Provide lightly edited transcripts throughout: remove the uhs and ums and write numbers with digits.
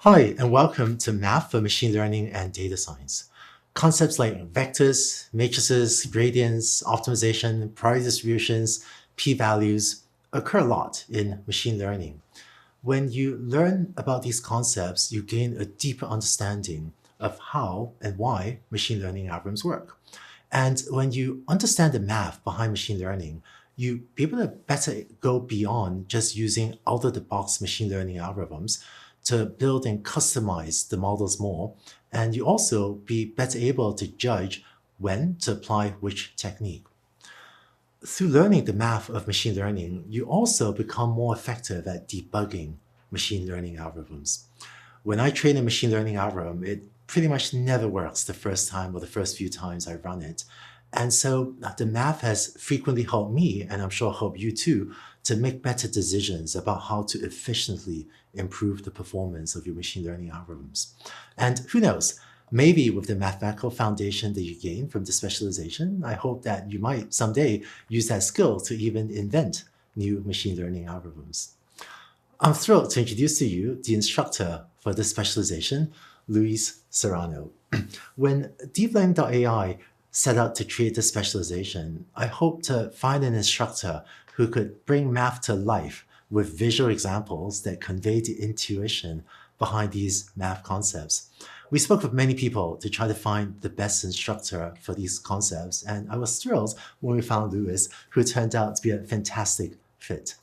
Hi, and welcome to Math for Machine Learning and Data Science. Concepts like vectors, matrices, gradients, optimization, priority distributions, p-values occur a lot in machine learning. When you learn about these concepts, you gain a deeper understanding of how and why machine learning algorithms work. And when you understand the math behind machine learning, you be able to better go beyond just using out-of-the-box machine learning algorithms to build and customize the models more. And you also be better able to judge when to apply which technique. Through learning the math of machine learning, you also become more effective at debugging machine learning algorithms. When I train a machine learning algorithm, it pretty much never works the first time or the first few times I run it. And so the math has frequently helped me, and I'm sure helped you too, to make better decisions about how to efficiently improve the performance of your machine learning algorithms. And who knows, maybe with the mathematical foundation that you gain from the specialization, I hope that you might someday use that skill to even invent new machine learning algorithms. I'm thrilled to introduce to you the instructor for this specialization, Luis Serrano. When DeepLearning.ai set out to create this specialization, I hope to find an instructor who could bring math to life with visual examples that convey the intuition behind these math concepts. We spoke with many people to try to find the best instructor for these concepts, and I was thrilled when we found Luis, who turned out to be a fantastic fit.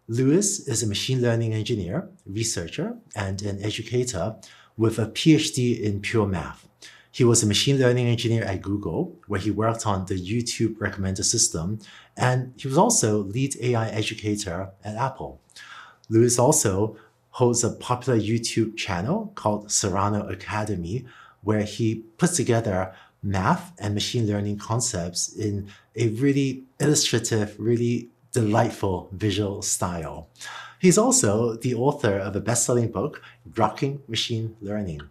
Luis is a machine learning engineer, researcher, and an educator with a PhD in pure math. He was a machine learning engineer at Google, where he worked on the YouTube recommender system, and he was also lead AI educator at Apple. Luis also holds a popular YouTube channel called Serrano Academy, where he puts together math and machine learning concepts in a really illustrative, really delightful visual style. He's also the author of a best-selling book, Grokking Machine Learning.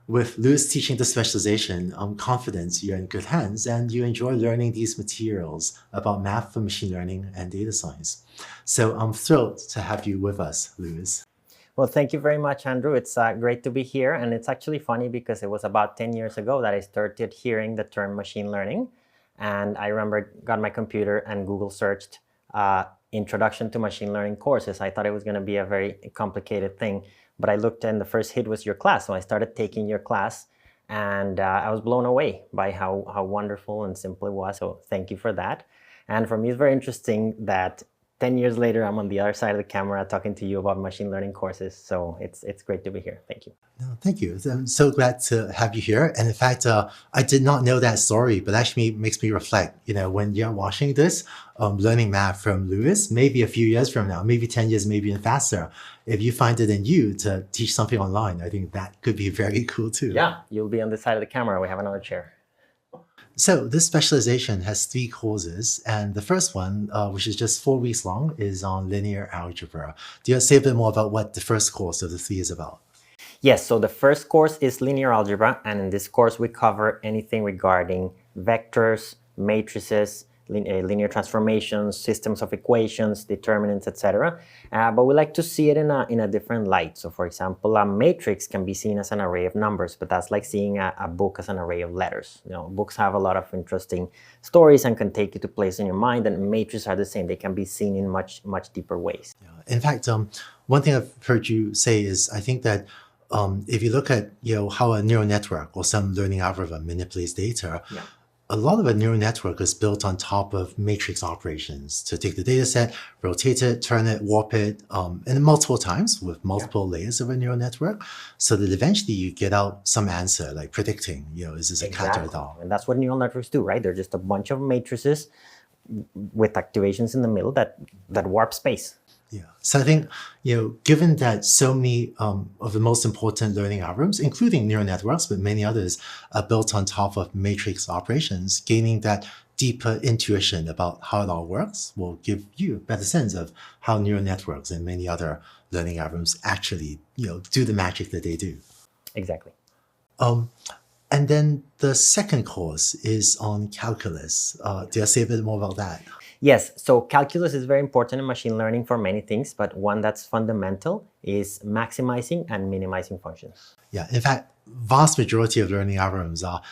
With Luis teaching the specialization, I'm confident you're in good hands and you enjoy learning these materials about math for machine learning and data science. So I'm thrilled to have you with us, Luis. Well, thank you very much, Andrew. It's great to be here. And it's actually funny because it was about 10 years ago that I started hearing the term machine learning. And I remember got my computer and Google searched introduction to machine learning courses. I thought it was going to be a very complicated thing, but I looked and the first hit was your class. So I started taking your class and I was blown away by how wonderful and simple it was. So thank you for that. And for me, it's very interesting that 10 years later, I'm on the other side of the camera talking to you about machine learning courses. So it's great to be here. Thank you. No, thank you. I'm so glad to have you here. And in fact, I did not know that story, but actually makes me reflect, when you're watching this, learning math from Luis, maybe a few years from now, maybe 10 years, maybe even faster, if you find it in you to teach something online, I think that could be very cool too. Yeah, you'll be on this side of the camera. We have another chair. So this specialization has 3 courses, and the first one, which is just 4 weeks long, is on linear algebra. Do you say a bit more about what the first course of the 3 is about? Yes, so the first course is linear algebra, and in this course we cover anything regarding vectors, matrices, linear transformations, systems of equations, determinants, etc. But we like to see it in a different light. So for example, a matrix can be seen as an array of numbers, but that's like seeing a book as an array of letters. Books have a lot of interesting stories and can take you to places in your mind, and matrices are the same. They can be seen in much deeper ways. Yeah. In fact, one thing I've heard you say is I think that if you look at how a neural network or some learning algorithm manipulates data, Yeah. a lot of a neural network is built on top of matrix operations to take the data set, rotate it, turn it, warp it, and multiple times with multiple layers of a neural network, so that eventually you get out some answer like predicting, is this a cat or a dog? And that's what neural networks do, right? They're just a bunch of matrices with activations in the middle that warp space. Yeah. So I think, given that so many of the most important learning algorithms, including neural networks, but many others, are built on top of matrix operations, gaining that deeper intuition about how it all works will give you a better sense of how neural networks and many other learning algorithms actually, do the magic that they do. Exactly. And then the second course is on calculus. Did I say a bit more about that? Yes, so calculus is very important in machine learning for many things, but one that's fundamental is maximizing and minimizing functions. Yeah, in fact, vast majority of learning algorithms are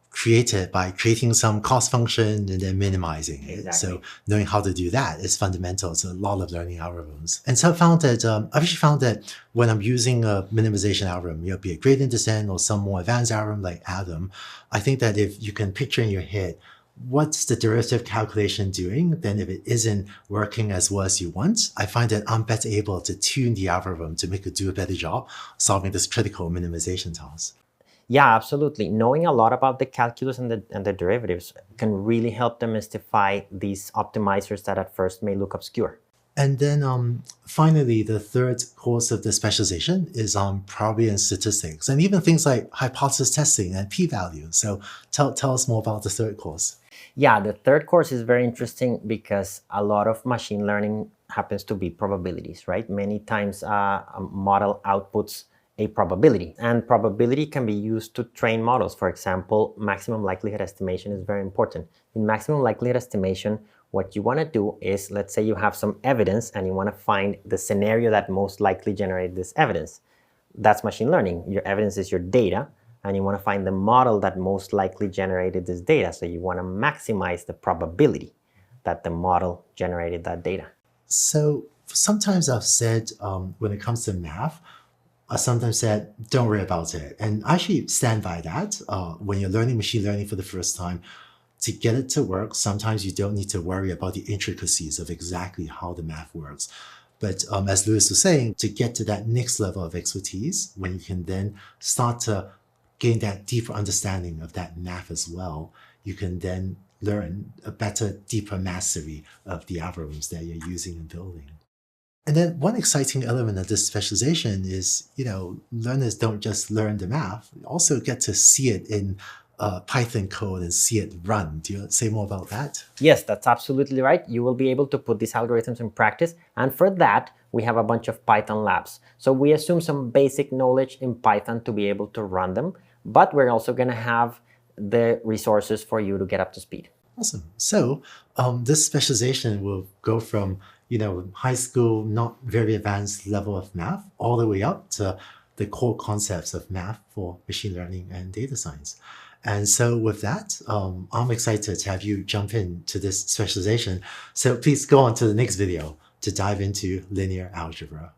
created by creating some cost function and then minimizing it. Exactly. So knowing how to do that is fundamental to a lot of learning algorithms. And so I've actually found that when I'm using a minimization algorithm, be a gradient descent or some more advanced algorithm like Adam, I think that if you can picture in your head what's the derivative calculation doing, then if it isn't working as well as you want, I find that I'm better able to tune the algorithm to make it do a better job solving this critical minimization task. Yeah, absolutely. Knowing a lot about the calculus and the derivatives can really help demystify these optimizers that at first may look obscure. And then finally, the third course of the specialization is on probability and statistics, and even things like hypothesis testing and p-value. So tell us more about the third course. Yeah, the third course is very interesting because a lot of machine learning happens to be probabilities, right? Many times a model outputs a probability, and probability can be used to train models. For example, maximum likelihood estimation is very important. In maximum likelihood estimation, what you want to do is, let's say you have some evidence and you want to find the scenario that most likely generated this evidence. That's machine learning. Your evidence is your data, and you want to find the model that most likely generated this data. So you want to maximize the probability that the model generated that data. So sometimes I've said when it comes to math, I sometimes said, don't worry about it. And I actually stand by that. When you're learning machine learning for the first time, to get it to work, sometimes you don't need to worry about the intricacies of exactly how the math works. But as Lewis was saying, to get to that next level of expertise, when you can then start to gain that deeper understanding of that math as well, you can then learn a better, deeper mastery of the algorithms that you're using and building. And then one exciting element of this specialization is, learners don't just learn the math, you also get to see it in Python code and see it run. Do you say more about that? Yes, that's absolutely right. You will be able to put these algorithms in practice. And for that, we have a bunch of Python labs. So we assume some basic knowledge in Python to be able to run them, but we're also going to have the resources for you to get up to speed. Awesome. So this specialization will go from high school, not very advanced level of math, all the way up to the core concepts of math for machine learning and data science. And so with that, I'm excited to have you jump into this specialization. So please go on to the next video to dive into linear algebra.